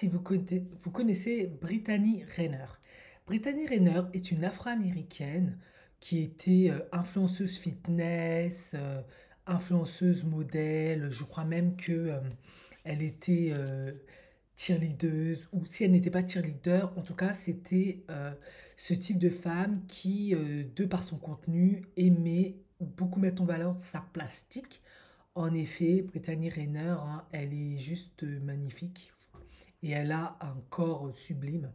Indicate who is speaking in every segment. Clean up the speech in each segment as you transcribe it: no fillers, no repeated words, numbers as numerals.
Speaker 1: si vous connaissez Brittany Renner. Brittany Renner est une Afro-américaine qui était influenceuse fitness, influenceuse modèle. Je crois même que elle était cheerleadeuse, ou si elle n'était pas cheerleader, en tout cas, c'était ce type de femme qui, de par son contenu, aimait beaucoup mettre en valeur sa plastique. En effet, Brittany Renner, hein, elle est juste magnifique et elle a un corps sublime,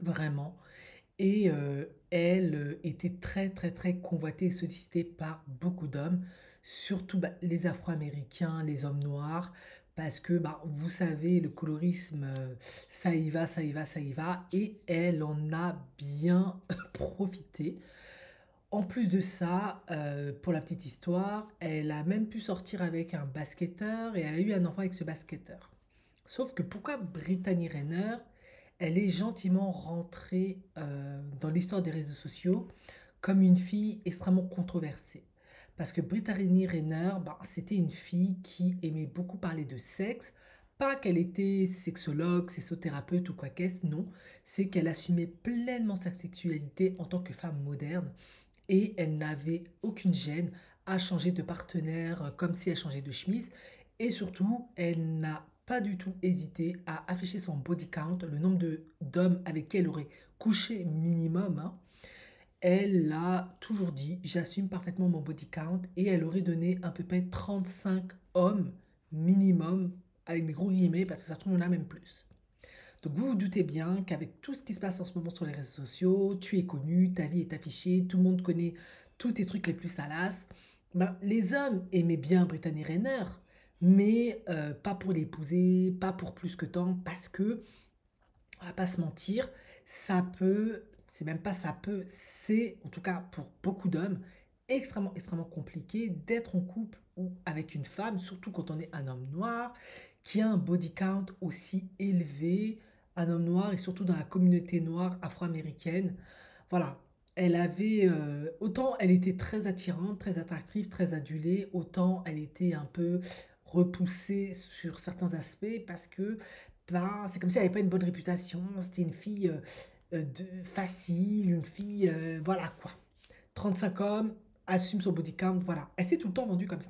Speaker 1: vraiment. Et elle était très très très convoitée et sollicitée par beaucoup d'hommes, surtout bah, les Afro-Américains, les hommes noirs, parce que bah, vous savez, le colorisme, ça y va, ça y va, ça y va, et elle en a bien profité. En plus de ça, pour la petite histoire, elle a même pu sortir avec un basketteur et elle a eu un enfant avec ce basketteur. Sauf que pourquoi Brittany Renner, elle est gentiment rentrée dans l'histoire des réseaux sociaux comme une fille extrêmement controversée. Parce que Brittany Renner, bah, c'était une fille qui aimait beaucoup parler de sexe. Pas qu'elle était sexologue, sexothérapeute ou quoi qu'est-ce, non. C'est qu'elle assumait pleinement sa sexualité en tant que femme moderne et elle n'avait aucune gêne à changer de partenaire comme si elle changeait de chemise. Et surtout, elle n'a pas du tout hésité à afficher son body count, le nombre d'hommes avec qui elle aurait couché minimum, hein. Elle a toujours dit, j'assume parfaitement mon body count, et elle aurait donné à peu près 35 hommes minimum, avec des gros guillemets, parce que ça se trouve, on en a même plus. Donc vous vous doutez bien qu'avec tout ce qui se passe en ce moment sur les réseaux sociaux, tu es connu, ta vie est affichée, tout le monde connaît tous tes trucs les plus salaces. Ben, les hommes aimaient bien Brittany Renner, mais pas pour l'épouser, pas pour plus que tant, parce que, on va pas se mentir, ça peut, c'est même pas ça peut, c'est en tout cas pour beaucoup d'hommes extrêmement extrêmement compliqué d'être en couple ou avec une femme, surtout quand on est un homme noir qui a un body count aussi élevé, un homme noir et surtout dans la communauté noire afro-américaine. Voilà, elle avait autant elle était très attirante, très attractive, très adulée, autant elle était un peu repoussée sur certains aspects parce que ben, c'est comme si elle n'avait pas une bonne réputation. C'était une fille facile, une fille, voilà quoi. 35 hommes, assume son body count, voilà. Elle s'est tout le temps vendue comme ça.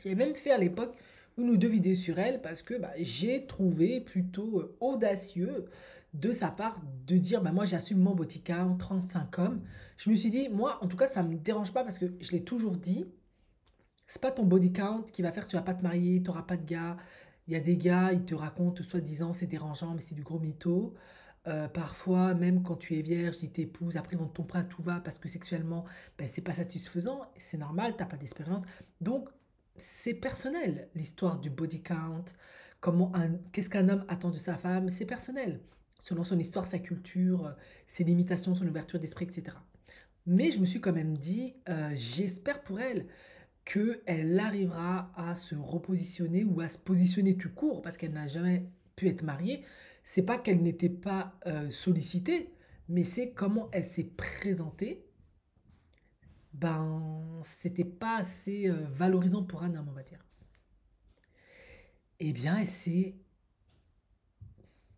Speaker 1: J'ai même fait à l'époque une ou deux vidéos sur elle parce que bah, j'ai trouvé plutôt audacieux de sa part de dire bah, moi j'assume mon body count, 35 hommes. Je me suis dit, moi en tout cas ça me dérange pas parce que je l'ai toujours dit, c'est pas ton body count qui va faire que tu vas pas te marier, tu n'auras pas de gars. Il y a des gars, ils te racontent soi-disant c'est dérangeant, mais c'est du gros mytho. Parfois, même quand tu es vierge, ils t'épousent, après ils vont te tromper à tout va parce que sexuellement, ben, c'est pas satisfaisant, c'est normal, t'as pas d'expérience. Donc, c'est personnel, l'histoire du body count, qu'est-ce qu'un homme attend de sa femme, c'est personnel, selon son histoire, sa culture, ses limitations, son ouverture d'esprit, etc. Mais je me suis quand même dit, j'espère pour elle qu'elle arrivera à se repositionner ou à se positionner tout court parce qu'elle n'a jamais pu être mariée. C'est pas qu'elle n'était pas sollicitée, mais c'est comment elle s'est présentée. Ben, c'était pas assez valorisant pour un homme, on va dire. Eh bien, elle s'est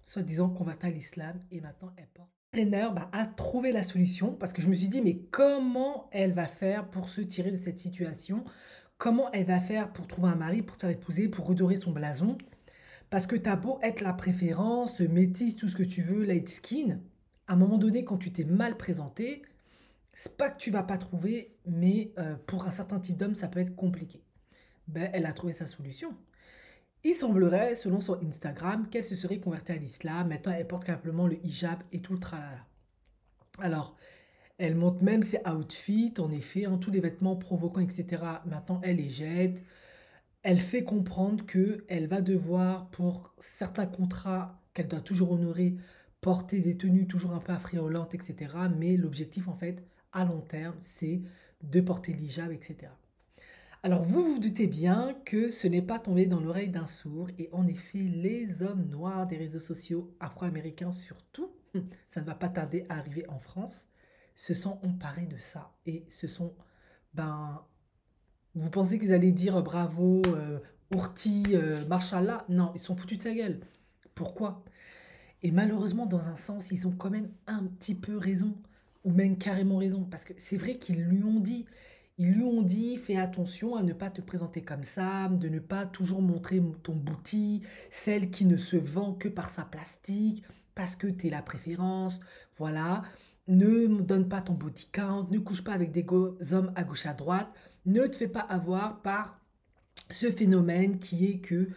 Speaker 1: soi-disant convertie à l'islam et maintenant elle porte. Trainer bah, a trouvé la solution parce que je me suis dit, mais comment elle va faire pour se tirer de cette situation? Comment elle va faire pour trouver un mari, pour se faire épouser, pour redorer son blason? Parce que t'as beau être la préférence, métisse, tout ce que tu veux, light skin, à un moment donné, quand tu t'es mal présenté, c'est pas que tu vas pas trouver, mais pour un certain type d'homme, ça peut être compliqué. Ben, elle a trouvé sa solution. Il semblerait, selon son Instagram, qu'elle se serait convertie à l'islam. Maintenant, elle porte simplement le hijab et tout le tralala. Alors, elle monte même ses outfits, en effet, hein, tous les vêtements provoquants, etc. Maintenant, elle les jette. Elle fait comprendre que elle va devoir, pour certains contrats qu'elle doit toujours honorer, porter des tenues toujours un peu affriolantes, etc. Mais l'objectif, en fait, à long terme, c'est de porter l'hijab, etc. Alors, vous vous doutez bien que ce n'est pas tombé dans l'oreille d'un sourd, et en effet, les hommes noirs des réseaux sociaux, afro-américains surtout, ça ne va pas tarder à arriver en France, se sont emparés de ça, et se sont, ben, vous pensez qu'ils allaient dire bravo, Ourti, Marshalla? Non, ils sont foutus de sa gueule. Pourquoi? Et malheureusement, dans un sens, ils ont quand même un petit peu raison, ou même carrément raison, parce que c'est vrai qu'ils lui ont dit. Ils lui ont dit, fais attention à ne pas te présenter comme ça, de ne pas toujours montrer ton bouti, celle qui ne se vend que par sa plastique, parce que tu es la préférence, voilà. Ne donne pas ton body count, ne couche pas avec des hommes à gauche à droite, ne te fais pas avoir par ce phénomène qui est que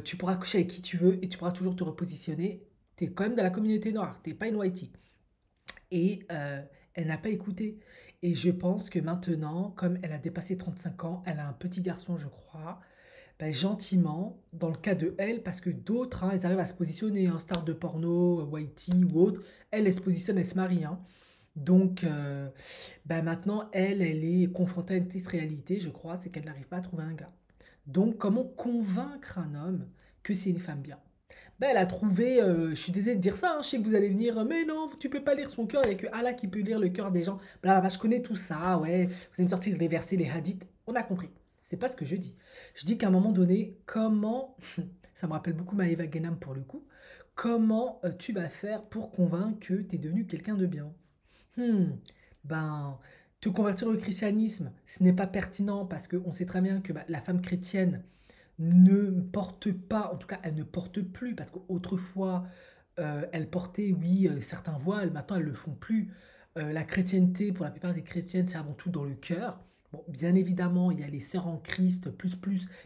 Speaker 1: tu pourras coucher avec qui tu veux et tu pourras toujours te repositionner. Tu es quand même dans la communauté noire, tu n'es pas une whitey. Et elle n'a pas écouté. Et je pense que maintenant, comme elle a dépassé 35 ans, elle a un petit garçon, je crois, ben, gentiment, dans le cas de elle, parce que d'autres, hein, elles arrivent à se positionner, un star de porno, whitey ou autre, elle se positionne, elle se marie. Hein. Donc, ben maintenant, elle est confrontée à une triste réalité, je crois, c'est qu'elle n'arrive pas à trouver un gars. Donc, comment convaincre un homme que c'est une femme bien? Ben, elle a trouvé, je suis désolée de dire ça, hein, je sais que vous allez venir, mais non, tu peux pas lire son cœur, il n'y a que Allah qui peut lire le cœur des gens. Blablabla, je connais tout ça, ouais, vous allez me sortir les versets, les hadiths, on a compris. C'est pas ce que je dis. Je dis qu'à un moment donné, comment, ça me rappelle beaucoup Maëva Genam pour le coup, comment tu vas faire pour convaincre que tu es devenu quelqu'un de bien? Hmm, ben, te convertir au christianisme, ce n'est pas pertinent parce qu'on sait très bien que bah, la femme chrétienne ne porte pas, en tout cas, elle ne porte plus, parce qu'autrefois, elle portait, oui, certains voiles, maintenant, elles ne le font plus. La chrétienté, pour la plupart des chrétiennes, c'est avant tout dans le cœur. Bon, bien évidemment, il y a les sœurs en Christ, plus,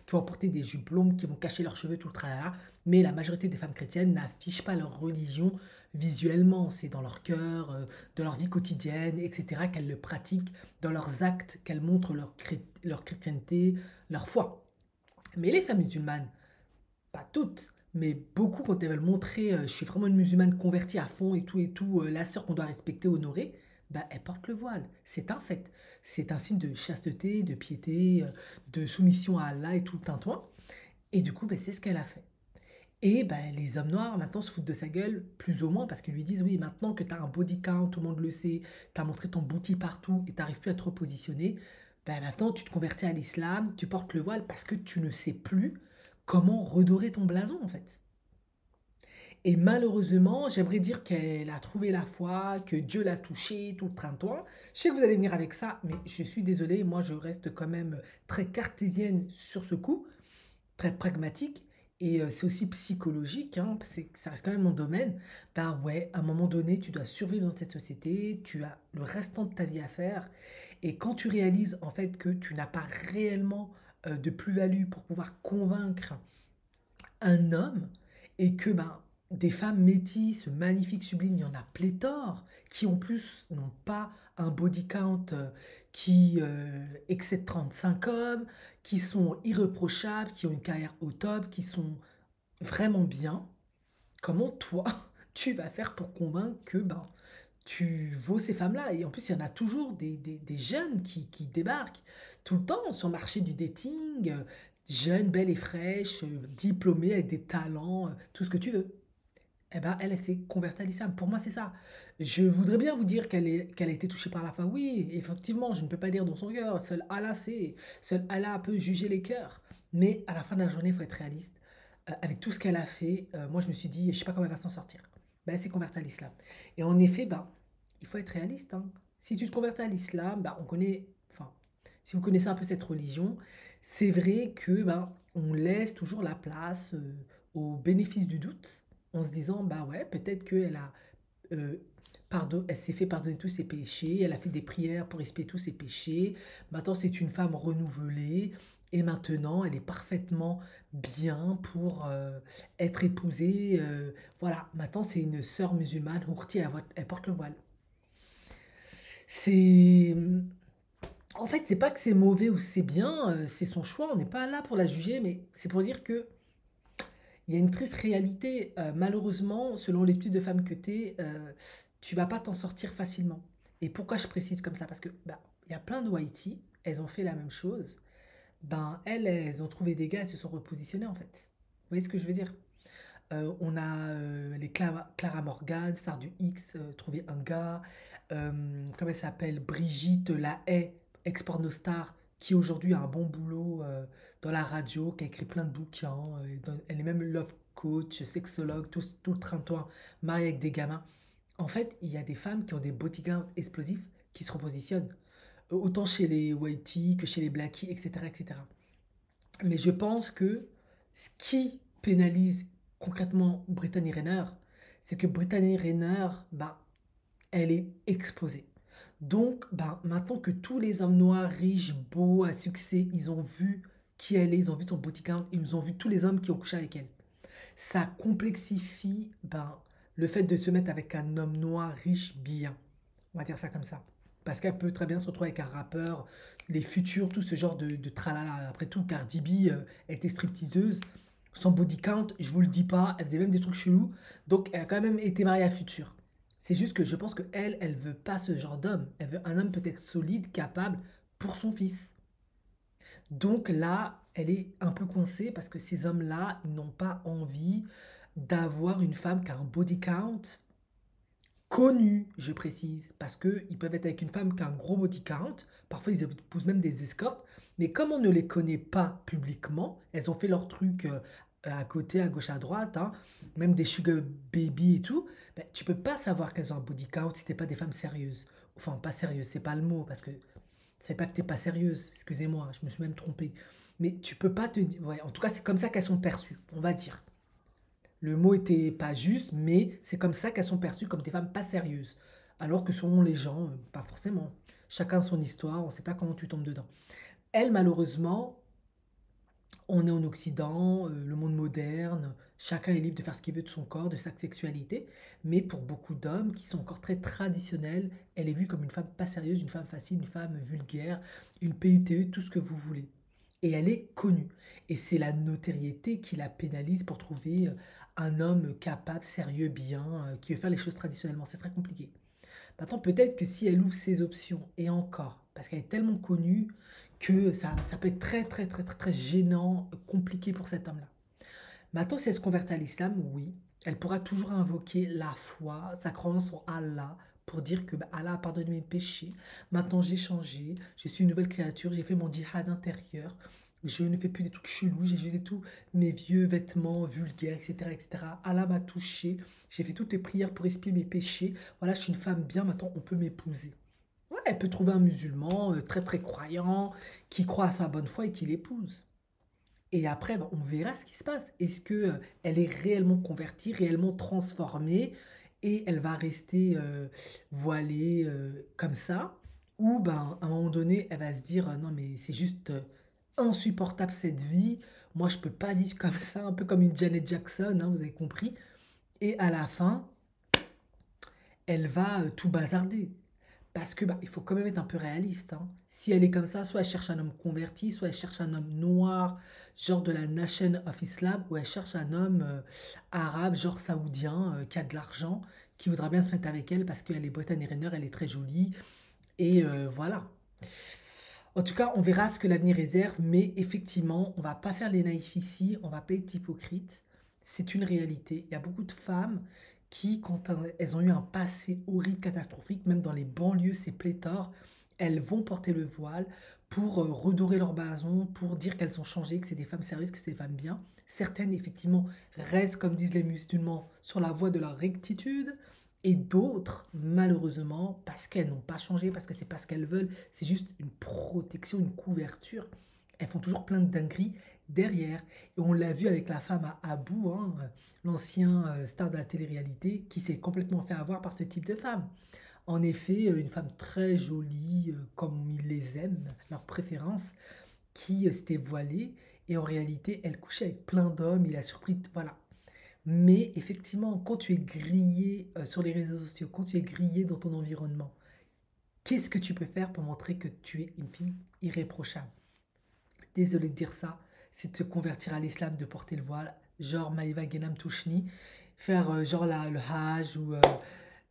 Speaker 1: qui vont porter des jupes longues, qui vont cacher leurs cheveux, tout le tralala. Mais la majorité des femmes chrétiennes n'affichent pas leur religion visuellement. C'est dans leur cœur, dans leur vie quotidienne, etc., qu'elles le pratiquent, dans leurs actes, qu'elles montrent leur chrétienté, leur foi. Mais les femmes musulmanes, pas toutes, mais beaucoup, quand elles veulent montrer je suis vraiment une musulmane convertie à fond et tout, la sœur qu'on doit respecter, honorer, bah, elles portent le voile. C'est un fait. C'est un signe de chasteté, de piété, de soumission à Allah et tout le tintouin. Et du coup, bah, c'est ce qu'elle a fait. Et bah, les hommes noirs, maintenant, se foutent de sa gueule, plus ou moins, parce qu'ils lui disent, oui, maintenant que tu as un body count, tout le monde le sait, tu as montré ton booty partout et tu n'arrives plus à te repositionner, bah, maintenant, tu te convertis à l'islam, tu portes le voile parce que tu ne sais plus comment redorer ton blason, en fait. Et malheureusement, j'aimerais dire qu'elle a trouvé la foi, que Dieu l'a touchée, tout le train-toi. Je sais que vous allez venir avec ça, mais je suis désolée, moi, je reste quand même très cartésienne sur ce coup, très pragmatique. Et c'est aussi psychologique, hein, ça reste quand même mon domaine. Bah ouais, à un moment donné, tu dois survivre dans cette société, tu as le restant de ta vie à faire. Et quand tu réalises en fait que tu n'as pas réellement de plus-value pour pouvoir convaincre un homme et que ben, des femmes métisses, magnifiques, sublimes, il y en a pléthore, qui en plus n'ont pas un body count qui excède 35 hommes, qui sont irréprochables, qui ont une carrière au top, qui sont vraiment bien. Comment toi, tu vas faire pour convaincre que ben, tu vaux ces femmes-là? Et en plus, il y en a toujours des jeunes qui débarquent tout le temps sur le marché du dating, jeunes, belles et fraîches, diplômées avec des talents, tout ce que tu veux. Eh ben, elle s'est convertie à l'islam. Pour moi, c'est ça. Je voudrais bien vous dire qu'elle a été touchée par la foi. Oui, effectivement, je ne peux pas dire dans son cœur. Seul Allah sait. Seul Allah peut juger les cœurs. Mais à la fin de la journée, il faut être réaliste. Avec tout ce qu'elle a fait, moi, je me suis dit, je ne sais pas comment elle va s'en sortir. Ben, elle s'est convertie à l'islam. Et en effet, ben, il faut être réaliste. Hein. Si tu te convertis à l'islam, ben, on connaît, enfin, si vous connaissez un peu cette religion, c'est vrai que ben, on laisse toujours la place au bénéfice du doute en se disant, bah ouais, peut-être qu'elle a, elle s'est fait pardonner tous ses péchés, elle a fait des prières pour expier tous ses péchés, maintenant c'est une femme renouvelée, et maintenant elle est parfaitement bien pour être épousée, voilà, maintenant c'est une sœur musulmane, Hourti, elle porte le voile. C'est... En fait, c'est pas que c'est mauvais ou c'est bien, c'est son choix, on n'est pas là pour la juger, mais c'est pour dire que il y a une triste réalité. Malheureusement, selon les types de femmes que tu es, tu vas pas t'en sortir facilement. Et pourquoi je précise comme ça? Parce que bah, il y a plein de Whitey, elles ont fait la même chose. Ben, elles ont trouvé des gars, elles se sont repositionnées en fait. Vous voyez ce que je veux dire? On a les Clara Morgan, Star du X, trouver un gars. Comment elle s'appelle? Brigitte Lahaye, ex-pornostar, qui aujourd'hui a un bon boulot dans la radio, qui a écrit plein de bouquins. Elle est même love coach, sexologue, tout le train-train, marié avec des gamins. En fait, il y a des femmes qui ont des bodyguards explosifs qui se repositionnent. Autant chez les whitey que chez les blackies, etc., etc. Mais je pense que ce qui pénalise concrètement Brittany Renner, c'est que Brittany Renner, bah, elle est exposée. Donc, bah, maintenant que tous les hommes noirs, riches, beaux, à succès, ils ont vu qui elle est, ils ont vu son body count, ils ont vu tous les hommes qui ont couché avec elle. Ça complexifie ben, le fait de se mettre avec un homme noir riche bien. On va dire ça comme ça. Parce qu'elle peut très bien se retrouver avec un rappeur, les futurs, tout ce genre de tralala. Après tout, Cardi B était stripteaseuse. Son body count, je vous le dis pas, elle faisait même des trucs chelous. Donc elle a quand même été mariée à Futur. C'est juste que je pense que elle veut pas ce genre d'homme. Elle veut un homme peut-être solide, capable pour son fils. Donc là, elle est un peu coincée parce que ces hommes-là, ils n'ont pas envie d'avoir une femme qui a un body count connu, je précise, parce qu'ils peuvent être avec une femme qui a un gros body count, parfois ils épousent même des escortes, mais comme on ne les connaît pas publiquement, elles ont fait leur truc à côté, à gauche, à droite, hein, même des sugar baby et tout, ben, tu peux pas savoir qu'elles ont un body count si t'es pas des femmes sérieuses. Enfin, pas sérieuses, c'est pas le mot, parce que c'est pas que t'es pas sérieuse, excusez-moi, je me suis même trompée. Mais tu peux pas te dire. Ouais, en tout cas, c'est comme ça qu'elles sont perçues, on va dire. Le mot était pas juste, mais c'est comme ça qu'elles sont perçues comme des femmes pas sérieuses. Alors que selon les gens, pas forcément. Chacun son histoire, on ne sait pas comment tu tombes dedans. Elle, malheureusement, on est en Occident, le monde moderne, chacun est libre de faire ce qu'il veut de son corps, de sa sexualité, mais pour beaucoup d'hommes qui sont encore très traditionnels, elle est vue comme une femme pas sérieuse, une femme facile, une femme vulgaire, une PUTE, tout ce que vous voulez. Et elle est connue. Et c'est la notoriété qui la pénalise pour trouver un homme capable, sérieux, bien, qui veut faire les choses traditionnellement. C'est très compliqué. Maintenant, peut-être que si elle ouvre ses options, et encore, parce qu'elle est tellement connue que ça peut être très, très, très, très, très gênant, compliqué pour cet homme-là. Maintenant, si elle se convertit à l'islam, oui, elle pourra toujours invoquer la foi, sa croyance en Allah, pour dire que bah, Allah a pardonné mes péchés. Maintenant, j'ai changé, je suis une nouvelle créature, j'ai fait mon djihad intérieur. Je ne fais plus des trucs chelous, j'ai jeté tous mes vieux vêtements vulgaires, etc., etc. Allah m'a touché, j'ai fait toutes les prières pour expier mes péchés. Voilà, je suis une femme bien, maintenant on peut m'épouser. Ouais, elle peut trouver un musulman très très croyant, qui croit à sa bonne foi et qui l'épouse. Et après, bah, on verra ce qui se passe. Est-ce que elle est réellement convertie, réellement transformée, et elle va rester voilée comme ça, ou ben, à un moment donné, elle va se dire non mais c'est juste insupportable cette vie. Moi, je peux pas vivre comme ça, un peu comme une Janet Jackson, hein, vous avez compris. Et à la fin, elle va tout bazarder. Parce que bah, il faut quand même être un peu réaliste, hein. Si elle est comme ça, soit elle cherche un homme converti, soit elle cherche un homme noir, genre de la Nation of Islam, ou elle cherche un homme arabe, genre saoudien, qui a de l'argent, qui voudra bien se mettre avec elle parce qu'elle est britannienne, elle est très jolie. Et voilà. En tout cas, on verra ce que l'avenir réserve, mais effectivement, on va pas faire les naïfs ici, on va pas être hypocrite. C'est une réalité. Il y a beaucoup de femmes qui, quand elles ont eu un passé horrible, catastrophique, même dans les banlieues, c'est pléthore, elles vont porter le voile pour redorer leur blason, pour dire qu'elles ont changé, que c'est des femmes sérieuses, que c'est des femmes bien. Certaines, effectivement, restent, comme disent les musulmans, sur la voie de la rectitude. Et d'autres, malheureusement, parce qu'elles n'ont pas changé, parce que c'est pas ce qu'elles veulent, c'est juste une protection, une couverture. Elles font toujours plein de dingueries derrière. Et on l'a vu avec la femme à Abou, hein, l'ancien star de la télé-réalité, qui s'est complètement fait avoir par ce type de femme. En effet, une femme très jolie, comme ils les aiment, leur préférence, qui s'était voilée. Et en réalité, elle couchait avec plein d'hommes. Il a surpris. Voilà. Mais effectivement, quand tu es grillé sur les réseaux sociaux, quand tu es grillé dans ton environnement, qu'est-ce que tu peux faire pour montrer que tu es une fille irréprochable? Désolé de dire ça, c'est de se convertir à l'islam, de porter le voile, genre Maïva Genam Touchni, faire genre le Hajj ou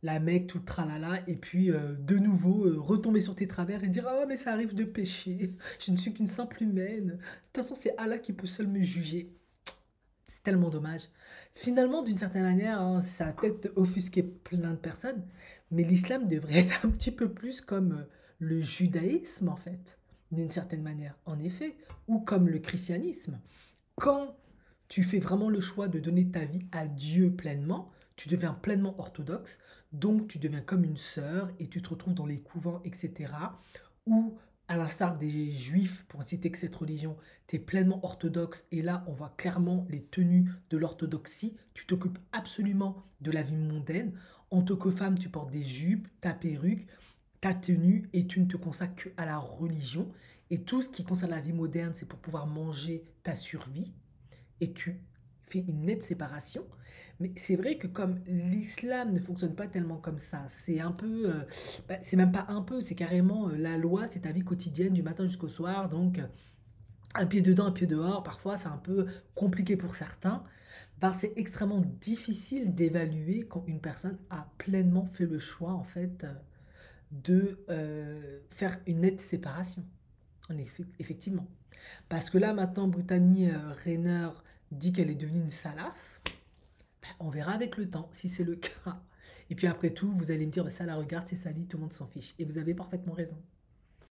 Speaker 1: la Mecque, tout le tralala, et puis de nouveau retomber sur tes travers et dire ah ouais, mais ça arrive de pécher, je ne suis qu'une simple humaine, de toute façon c'est Allah qui peut seul me juger. C'est tellement dommage. Finalement, d'une certaine manière, hein, ça a peut-être offusqué plein de personnes, mais l'islam devrait être un petit peu plus comme le judaïsme, en fait, d'une certaine manière, en effet, ou comme le christianisme. Quand Tu fais vraiment le choix de donner ta vie à Dieu pleinement, tu deviens pleinement orthodoxe, donc tu deviens comme une sœur et tu te retrouves dans les couvents, etc. Où, à l'instar des juifs, pour citer que cette religion, tu es pleinement orthodoxe et là, on voit clairement les tenues de l'orthodoxie. Tu t'occupes absolument de la vie mondaine. En tant que femme, tu portes des jupes, ta perruque, ta tenue et tu ne te consacres qu'à la religion. Et tout ce qui concerne la vie moderne, c'est pour pouvoir manger ta survie et tu fais une nette séparation. Mais c'est vrai que comme l'islam ne fonctionne pas tellement comme ça, c'est un peu, c'est même pas un peu, c'est carrément la loi, c'est ta vie quotidienne du matin jusqu'au soir, donc un pied dedans, un pied dehors, parfois c'est un peu compliqué pour certains. Ben, c'est extrêmement difficile d'évaluer quand une personne a pleinement fait le choix en fait de faire une nette séparation. Effectivement. Parce que là, maintenant, Brittany Renner dit qu'elle est devenue une salaf. Ben, on verra avec le temps si c'est le cas. Et puis après tout, vous allez me dire, ça la regarde, c'est sa vie, tout le monde s'en fiche. Et vous avez parfaitement raison.